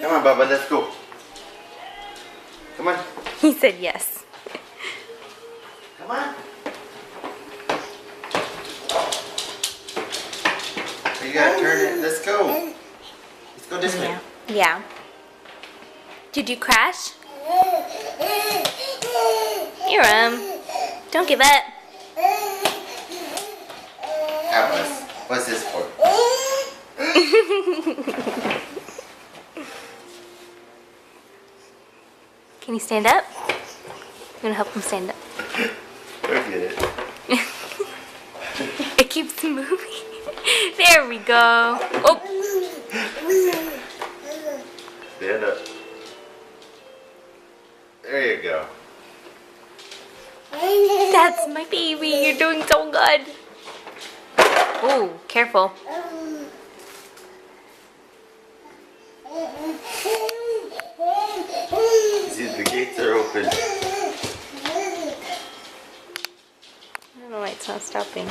Come on, Bubba, let's go. Come on. He said yes. Come on. You gotta turn it. Let's go. Let's go this way. Yeah. Did you crash? Here, don't give up. Atlas, what's this for? Can you stand up? I'm gonna help him stand up. Look at it. It keeps moving. There we go. Oh. Stand up. There you go. That's my baby. You're doing so good. Oh, careful. See, the gates are open. I don't know why it's not stopping.